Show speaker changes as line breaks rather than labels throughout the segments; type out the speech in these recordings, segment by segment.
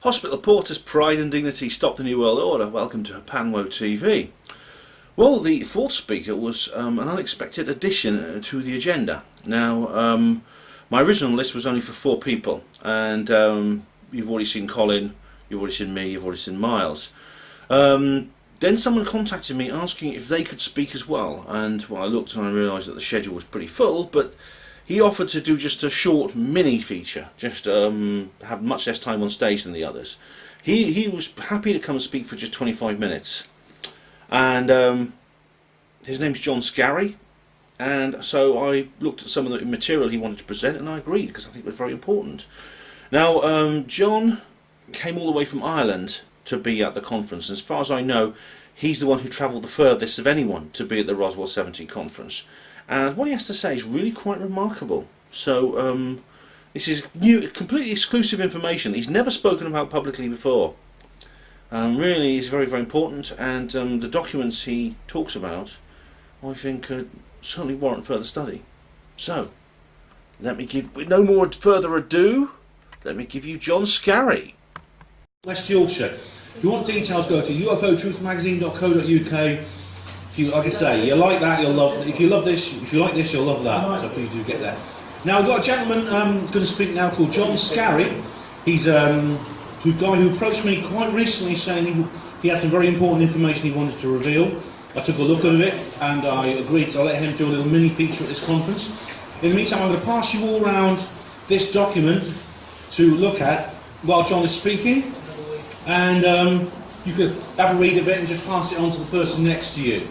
Hospital Porter's pride and dignity stop the New World Order. Welcome to Panwo TV. Well, the fourth speaker was an unexpected addition to the agenda. Now, my original list was only for 4 people, and you've already seen Colin, you've already seen me, you've already seen Miles. Then someone contacted me asking if they could speak as well, and well, I looked and I realised that the schedule was pretty full, but he offered to do just a short mini feature, just have much less time on stage than the others. He was happy to come and speak for just 25 minutes, and his name's John Scarry, and so I looked at some of the material he wanted to present and I agreed because I think it was very important. Now, John came all the way from Ireland to be at the conference. As far as I know, he's the one who travelled the furthest of anyone to be at the Roswell 70 conference. And what he has to say is really quite remarkable. So this is new, completely exclusive information he's never spoken about publicly before. Really is very, very important, and the documents he talks about, I think, certainly warrant further study. So, let me give, with no more further ado, let me give you John Scarry.
West Yorkshire. If you want details, go to ufotruthmagazine.co.uk. If you, like I say, you like that, you'll love. If you love this, if you like this, you'll love that. So please do get there. Now we've got a gentleman going to speak now called John Scarry. He's a guy who approached me quite recently saying he had some very important information he wanted to reveal. I took a look at it and I agreed to let him do a little mini feature at this conference. In the meantime, I'm going to pass you all around this document to look at while John is speaking, and you could have a read of it and just pass it on to the person next to you.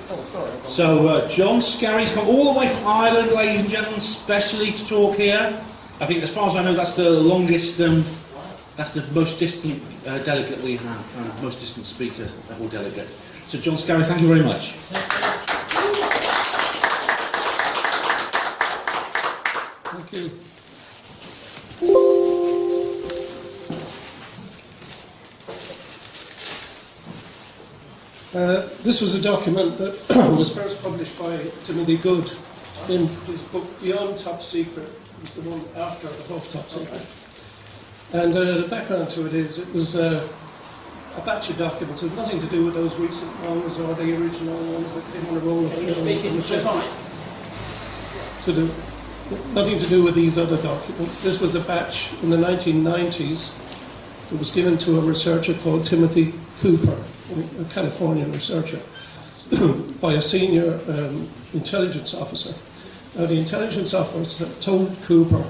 So John Scarry's come all the way from Ireland, ladies and gentlemen, specially to talk here. I think, as far as I know, that's the longest, that's the most distant delegate we have, most distant speaker or delegate. So John Scarry, thank you very much.
Thank you. This was a document that was first published by Timothy Good in his book Beyond Top Secret. It was the one after Above Top Secret. And the background to it is, it was a batch of documents. It had nothing to do with those recent ones or the original ones that came on a roll of film. Nothing to do with these other documents. This was a batch in the 1990s that was given to a researcher called Timothy Cooper, a Californian researcher, by a senior intelligence officer. Now, the intelligence officer told Cooper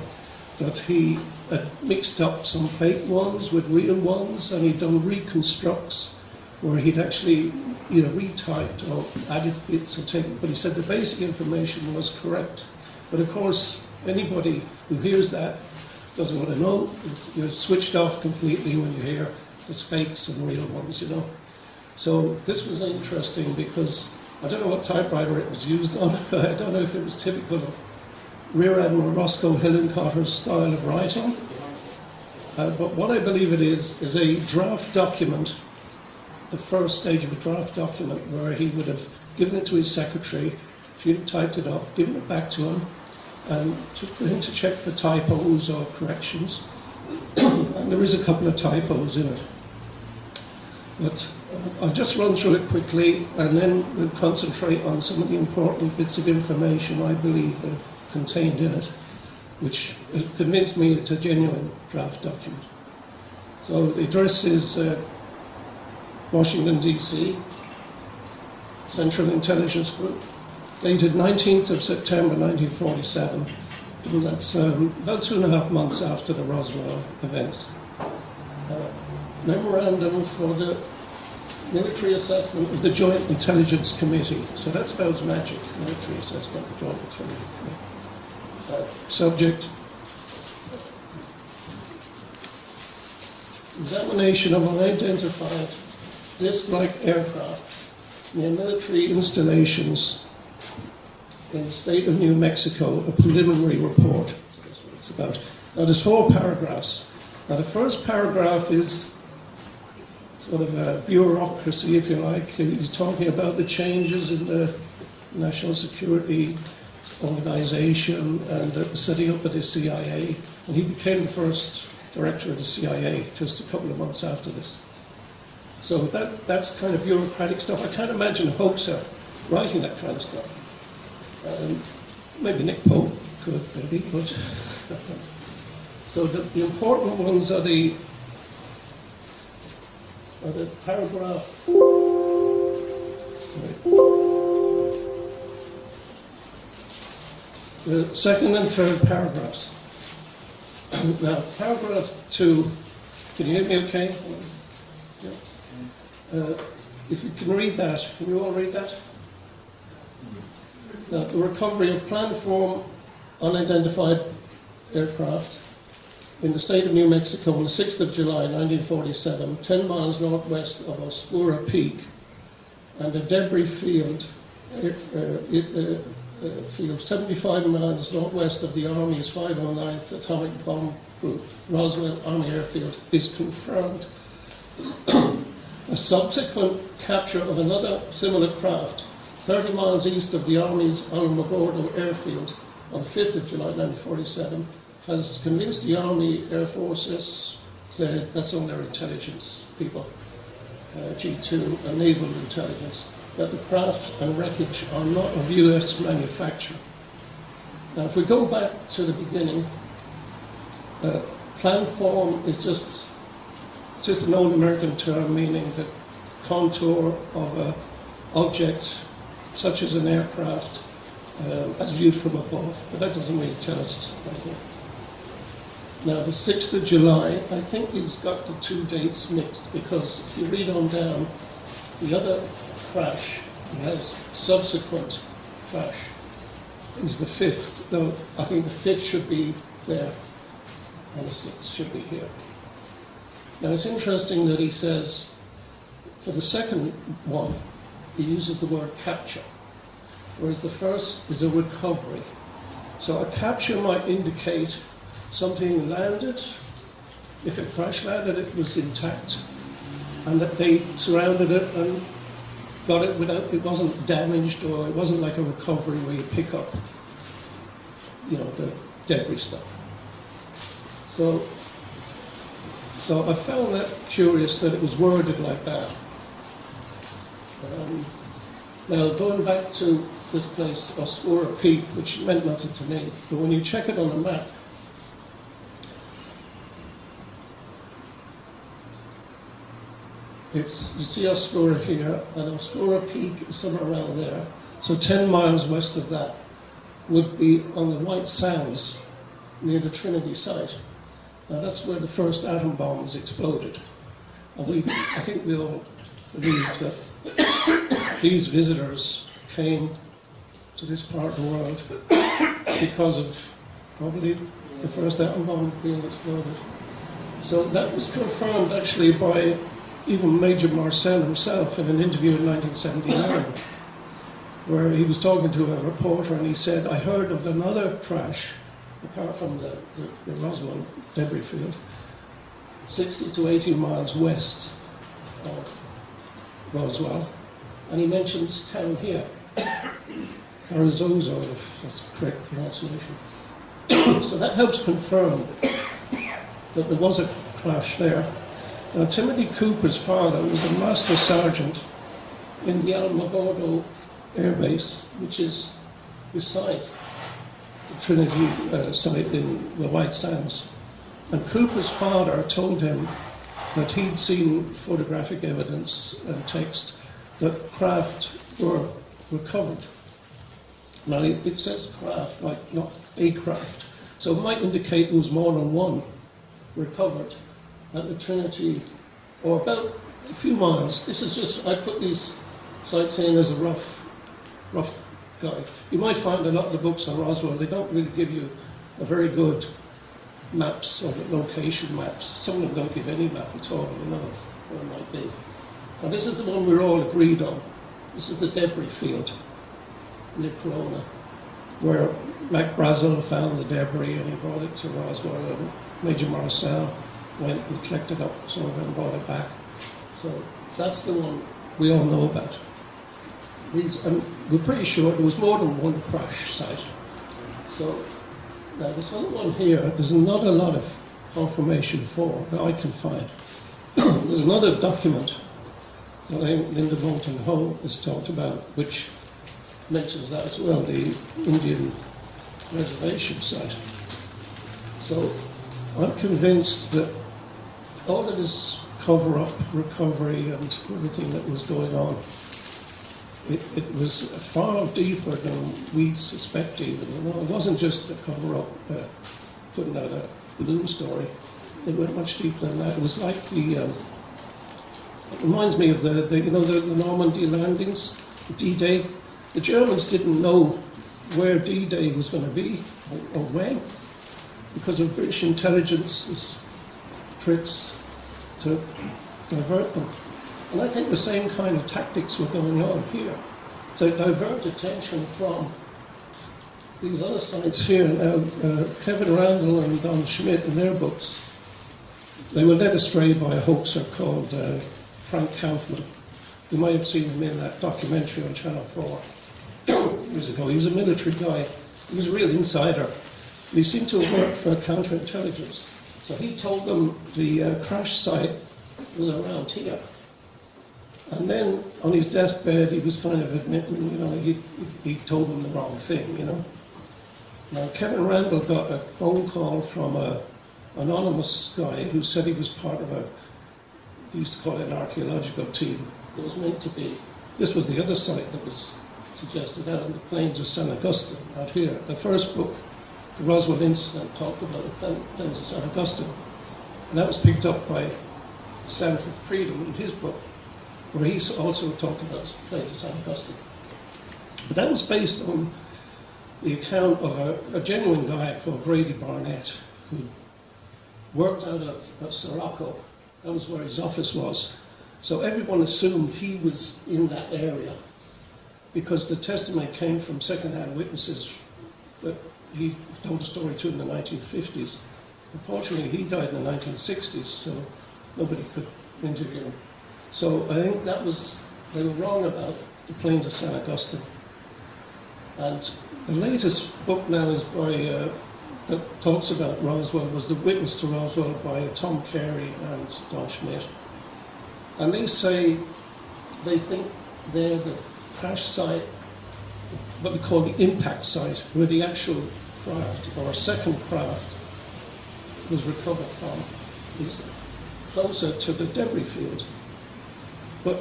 that he had mixed up some fake ones with real ones, and he'd done reconstructs where he'd actually either retyped or added bits or taken, but he said the basic information was correct. But of course, anybody who hears that doesn't want to know. You're switched off completely when you hear there's fakes and real ones, you know. So this was interesting because I don't know what typewriter it was used on. I don't know if it was typical of Rear Admiral Roscoe Hillencott's style of writing. But what I believe it is a draft document, the first stage of a draft document, where he would have given it to his secretary, she'd have typed it up, given it back to him, and for him to check for typos or corrections. And there is a couple of typos in it. But I'll just run through it quickly, and then we'll concentrate on some of the important bits of information I believe are contained in it, which convinced me it's a genuine draft document. So the address is Washington, D.C., Central Intelligence Group, dated 19th of September 1947, and that's about 2.5 months after the Roswell events. Memorandum for the military assessment of the Joint Intelligence Committee. So that spells magic, military assessment of the Joint Intelligence Committee. Subject: examination of unidentified disc-like aircraft near military installations in the state of New Mexico, a preliminary report. So that's what it's about. Now there's 4 paragraphs. Now the first paragraph is sort of a bureaucracy, if you like. He's talking about the changes in the national security organization and the setting up of the CIA. And he became the first director of the CIA just a couple of months after this. So that's kind of bureaucratic stuff. I can't imagine a hoaxer writing that kind of stuff. Maybe Nick Pope could, maybe, but... So the important ones are the paragraph... The second and third paragraphs. Now, paragraph 2, can you hear me okay? Yeah. If you can read that, can you all read that? Now, the recovery of planned form unidentified aircraft in the state of New Mexico on the 6th of July 1947, 10 miles northwest of Oscura Peak, and a debris field 75 miles northwest of the Army's 509th Atomic Bomb Group, Roswell Army Airfield, is confirmed. A subsequent capture of another similar craft 30 miles east of the Army's Alamogordo Airfield on the 5th of July 1947 has convinced the Army Air Forces, that's all their intelligence people, G2 and naval intelligence, that the craft and wreckage are not of US manufacture. Now, if we go back to the beginning, plan form is just an old American term meaning the contour of an object, such as an aircraft, as viewed from above, but that doesn't really tell us anything. Now, the 6th of July, I think he's got the two dates mixed, because if you read on down, the other crash, he has subsequent crash, is the 5th. No, I think the 5th should be there, and the 6th should be here. Now, it's interesting that he says, for the second one, he uses the word capture, whereas the first is a recovery. So a capture might indicate something landed. If it crash landed, it was intact, and that they surrounded it and got it without, it wasn't damaged, or it wasn't like a recovery where you pick up, the debris stuff. So I found that curious that it was worded like that. Now, going back to this place, Oscura Peak, which meant nothing to me, but when you check it on the map, you see Oscura here, and Oscura Peak is somewhere around there. So 10 miles west of that would be on the White Sands, near the Trinity site. Now, that's where the first atom bombs exploded. And I think we all believe that these visitors came to this part of the world because of probably the first atom bomb being exploded. So that was confirmed actually by even Major Marcel himself in an interview in 1979, where he was talking to a reporter and he said, I heard of another crash, apart from the Roswell debris field, 60 to 80 miles west of Roswell, and he mentioned this town here, Carrizozo, if that's the correct pronunciation. So that helps confirm that there was a crash there. Now, Timothy Cooper's father was a master sergeant in the Alamogordo Air Base, which is beside the Trinity site in the White Sands. And Cooper's father told him that he'd seen photographic evidence and text that craft were recovered. Now, it says craft, like not a craft. So it might indicate there was more than one recovered at the Trinity, or about a few miles. This is just, I put these sites in as a rough guide. You might find a lot of the books on Roswell, they don't really give you a very good maps or location maps. Some of them don't give any map at all, where it might be. Now, this is the one we're all agreed on. This is the debris field near Corona, where Mac Brazel found the debris and he brought it to Roswell, and Major Marcel went and collected up some of it and brought it back. So that's the one we all know about. And we're pretty sure there was more than one crash site. So now this other one here, there's not a lot of confirmation for that I can find. There's another document that I think Linda Moulton Howe has talked about, which mentions that as well, the Indian reservation site. So I'm convinced that all of this cover-up, recovery, and everything that was going on, it was far deeper than we suspect even. You know, it wasn't just a cover-up, putting out a balloon story. It went much deeper than that. It was like it reminds me of the Normandy landings, D-Day. The Germans didn't know where D-Day was going to be or when, because of British intelligence's tricks to divert them. And I think the same kind of tactics were going on here, to divert attention from these other sites here. Now, Kevin Randall and Don Schmidt, in their books, they were led astray by a hoaxer called Frank Kaufman. You might have seen him in that documentary on Channel 4 years ago. He was a military guy. He was a real insider. He seemed to have worked for counterintelligence. So he told them the crash site was around here. And then on his deathbed, he was kind of admitting, he told them the wrong thing, Now, Kevin Randall got a phone call from an anonymous guy who said he was part of they used to call it an archaeological team. It was meant to be. This was the other site that was suggested out in the plains of San Augustine, out here. The first book, the Roswell incident, talked about the plains of San Augustine. And that was picked up by Stanford Freedom in his book, where he also talked about the plains of San Augustine. But that was based on the account of a genuine guy called Brady Barnett, who worked out of Sirocco. That was where his office was. So everyone assumed he was in that area, because the testimony came from second-hand witnesses that he told a story to in the 1950s. Unfortunately, he died in the 1960s, so nobody could interview him. So I think they were wrong about the plains of San Augustine. And the latest book now is by, that talks about Roswell, was The Witness to Roswell by Tom Carey and Don Schmidt. And they say they think they're the crash site, what we call the impact site, where the actual craft or second craft was recovered from, is closer to the debris field. But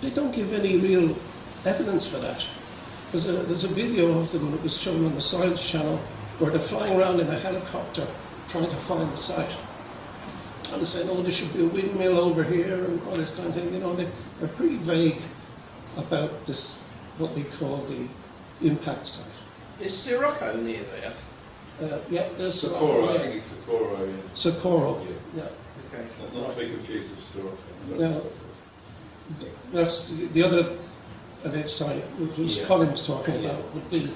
they don't give any real evidence for that. There's a video of them that was shown on the Science Channel where they're flying around in a helicopter trying to find the site. And they're saying, there should be a windmill over here and all this kind of thing. They're pretty vague about this, what they call the impact site.
Is Sirocco near there?
Yeah, there's
Socorro, I think it's Socorro. Yeah.
Socorro, yeah.
Okay.
Not to be confused with Sirocco.
Now, that's the other alleged site, which Colin was talking about, would be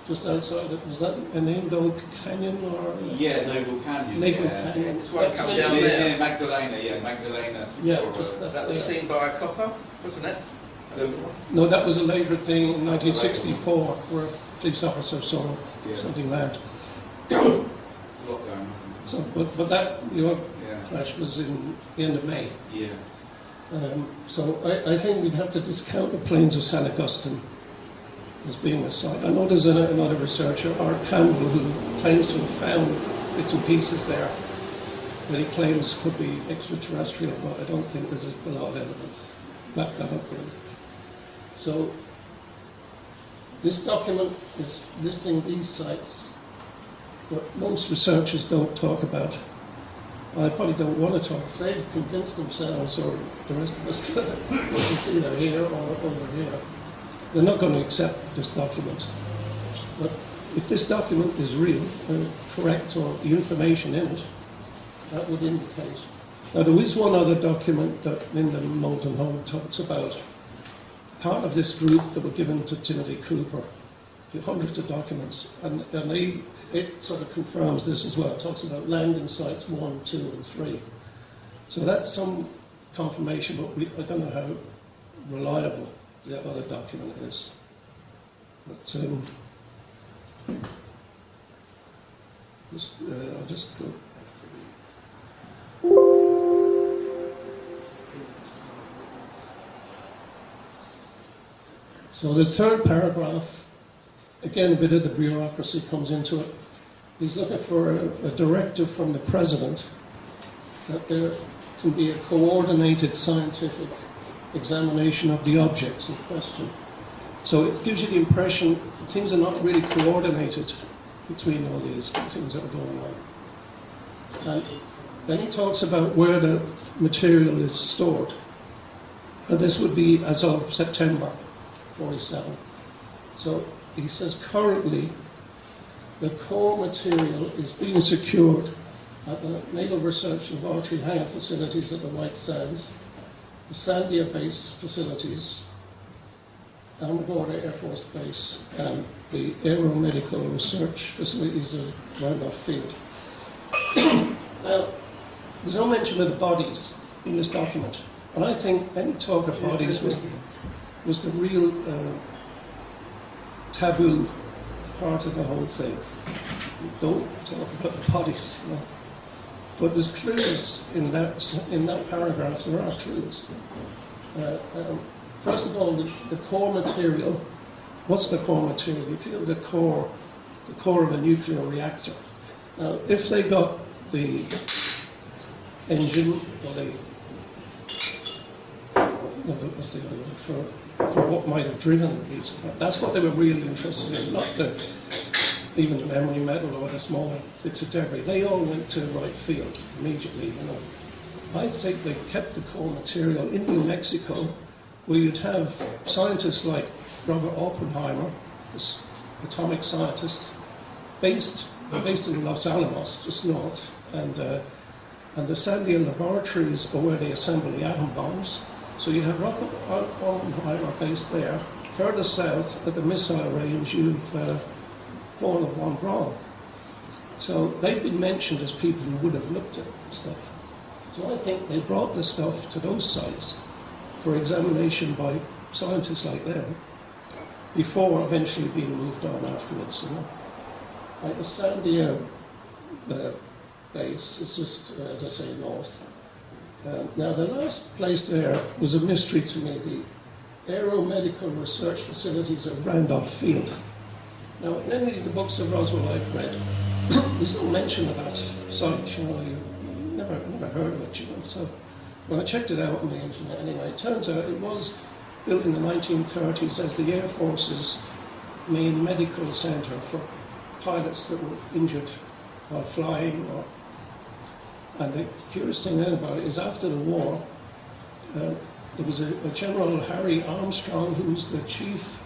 just outside it. Was that a Naval Canyon or?
Yeah, Naval Canyon.
Naval
yeah.
Canyon.
It's one come down there.
Yeah, Magdalena, Socorro.
Yeah, just
That was seen by a copper, wasn't it?
No, that was a later thing in 1964, where police officers saw something land.
There's a lot going on.
So, but that crash was in the end of May.
Yeah.
So I think we'd have to discount the plains of San Augustine as being a site. I know there's another researcher, Art Campbell, who claims to have found bits and pieces there that he claims could be extraterrestrial, but I don't think there's a lot of evidence to back that up really. So this document is listing these sites, but most researchers don't talk about. I probably don't want to talk. They've convinced themselves, or the rest of us, that it's either here or over here. They're not going to accept this document. But if this document is real and correct, or the information in it, that would indicate. Now, there is one other document that Linda Moulton Howe talks about. Part of this group that were given to Timothy Cooper, hundreds of documents, and it sort of confirms this as well. It talks about landing sites 1, 2, and 3. So that's some confirmation, but I don't know how reliable that other document is. But I'll just go. So the third paragraph, again, a bit of the bureaucracy comes into it. He's looking for a directive from the president that there can be a coordinated scientific examination of the objects in question. So it gives you the impression that things are not really coordinated between all these things that are going on. And then he talks about where the material is stored. And this would be as of September 47. So he says currently the core material is being secured at the Naval Research Laboratory hangar facilities at the White Sands, the Sandia Base facilities, Alamogordo Air Force Base, and the Aeromedical Research facilities at Randolph Field. Now, there's no mention of the bodies in this document, and I think any talk of bodies was the real taboo part of the whole thing. Don't talk about the bodies, you know. But there's clues in that paragraph. There are clues. First of all, the core material. What's the core material? The core of a nuclear reactor. Now, if they got the engine or what's the other word for what might have driven these, that's what they were really interested in, not even the memory metal or the smaller bits of debris. They all went to Wright Field immediately, you know. I think they kept the core material in New Mexico, where you'd have scientists like Robert Oppenheimer, this atomic scientist, based in Los Alamos, just north, and the Sandia laboratories are where they assemble the atom bombs. So you have Robert Oppenheimer based there. Further south, at the missile range, you've Fall of Von Braun. So they've been mentioned as people who would have looked at stuff. So I think they brought the stuff to those sites for examination by scientists like them before eventually being moved on afterwards. You know? Like the Sandia base is just, as I say, north. Now the last place there was a mystery to me, the Aeromedical Research Facilities at Randolph Field. Now, in any of the books of Roswell I've read, there's no mention of that site, you know, you never heard of it, you know. So when I checked it out on the internet anyway, it turns out it was built in the 1930s as the Air Force's main medical centre for pilots that were injured while flying. And the curious thing then about it is after the war, there was a General Harry Armstrong, who was the chief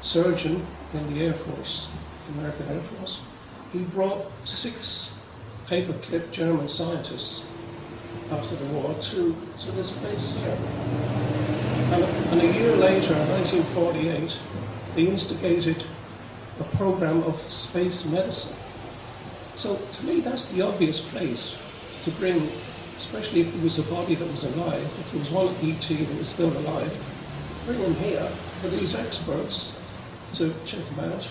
surgeon in the Air Force, the American Air Force. He brought 6 paperclip German scientists after the war to this base here. And a year later, in 1948, they instigated a program of space medicine. So to me, that's the obvious place to bring, especially if there was a body that was alive, if there was one ET that was still alive, bring them here for these experts to check them out,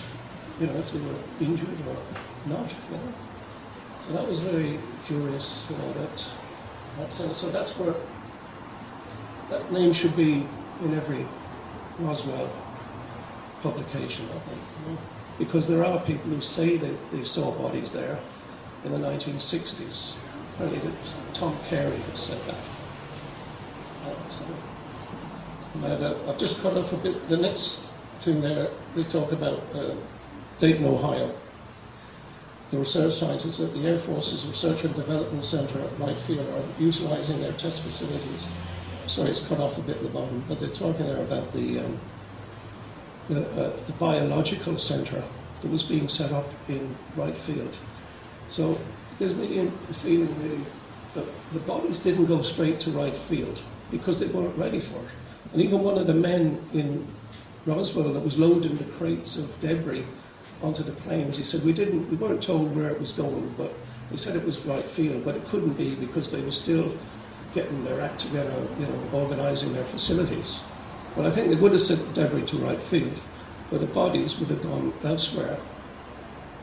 you know, if they were injured or not, you know. So that was very curious, you know, that sense. So that's where that name should be in every Roswell publication, I think, you know? Because there are people who say they saw bodies there in the 1960s. Apparently Tom Carey has said that. I've just cut off a bit. The next thing there, they talk about Dayton, Ohio. The research scientists at the Air Force's Research and Development Center at Wright Field are utilizing their test facilities. Sorry, it's cut off a bit at the bottom, but they're talking there about the biological center that was being set up in Wright Field. So it gives me the feeling really that the bodies didn't go straight to Wright Field because they weren't ready for it. And even one of the men in Roswell that was loading the crates of debris onto the planes, he said, we weren't told where it was going, but he said it was Wright Field, but it couldn't be because they were still getting their act together, you know, organising their facilities. But I think they would have sent debris to Wright Field, but the bodies would have gone elsewhere,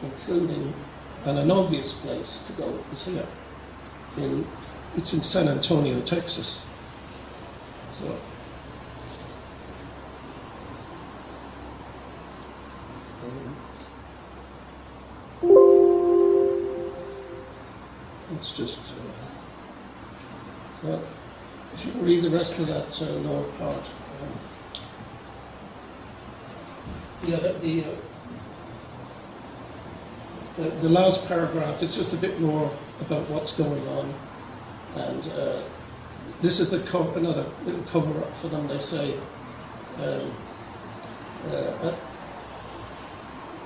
including an obvious place to go is here. It's in San Antonio, Texas. So It's just. So if you read the rest of that lower part. The last paragraph, it's just a bit more about what's going on. And this is another little cover-up for them. They say,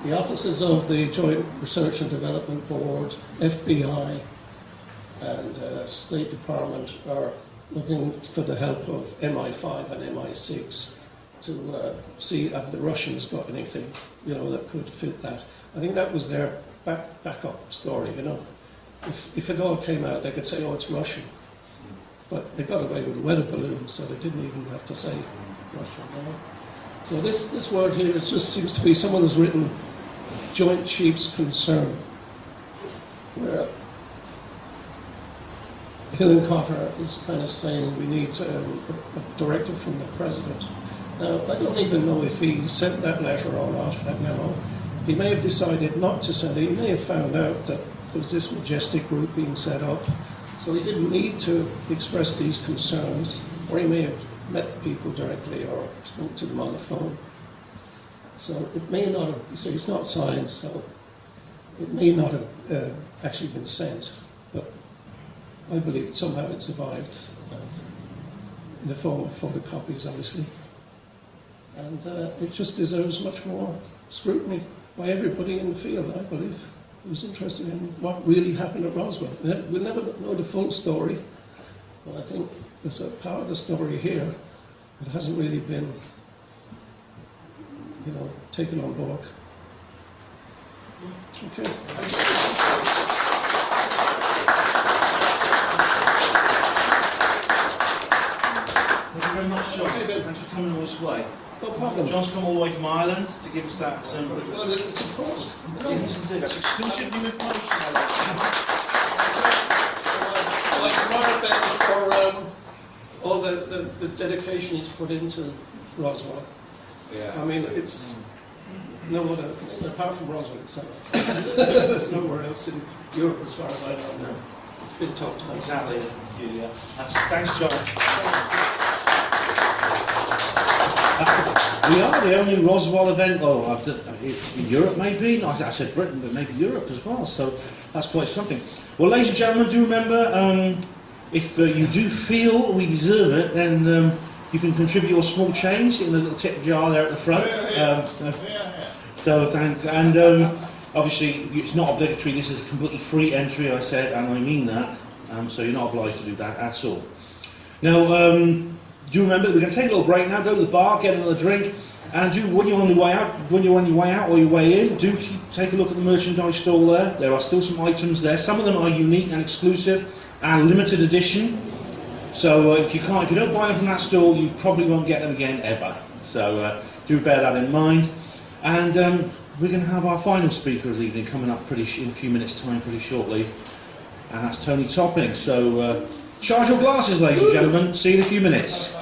the offices of the Joint Research and Development Board, FBI, and State Department are looking for the help of MI5 and MI6 to see if the Russians got anything, that could fit that. I think that was their backup story, If it all came out, they could say, oh, it's Russian. But they got away with weather balloons, so they didn't even have to say Russian. So this word here, it just seems to be someone has written Joint Chiefs Concern, where Hill and Cotter is kind of saying we need a directive from the President. Now, I don't even know if he sent that letter or not, that memo. He may have decided not to send it. He may have found out that there was this majestic group being set up, so he didn't need to express these concerns, or he may have met people directly or spoke to them on the phone. So it may not have, so it's not signed, so it may not have actually been sent, but I believe somehow it survived in the form of photocopies, obviously. And it just deserves much more scrutiny by everybody in the field, I believe, who's interested in what really happened at Roswell. We'll never know the full story, but I think there's a part of the story here that hasn't really been, taken on board. Okay.
Thank you very much, John. Thanks for coming all this way.
No problem.
John's come all the way from Ireland to give us that.
Well, it's supposed.
Yes, indeed. That's exclusive new information.
I'd like to honor Ben for all the dedication he's put into Roswell.
Yeah.
I mean, it's no other, apart from Roswell itself. There's nowhere else in Europe, as far as I know. It's been top times.
Exactly. Yeah. Thanks, John. We are the only Roswell event, in Europe maybe, I said Britain, but maybe Europe as well, so that's quite something. Well, ladies and gentlemen, do remember, if you do feel we deserve it, then you can contribute your small change in the little tip jar there at the front. So thanks, and obviously it's not obligatory, this is a completely free entry, I said, and I mean that, so you're not obliged to do that at all. Now, do remember that we're going to take a little break now, go to the bar, get another drink, and when you're on your way out or your way in, take a look at the merchandise stall there. There are still some items there. Some of them are unique and exclusive and limited edition. So if you don't buy them from that stall, you probably won't get them again ever. So do bear that in mind. And we're going to have our final speaker of the evening coming up in a few minutes' time, pretty shortly, and that's Tony Topping. So. Charge your glasses, ladies and gentlemen. See you in a few minutes.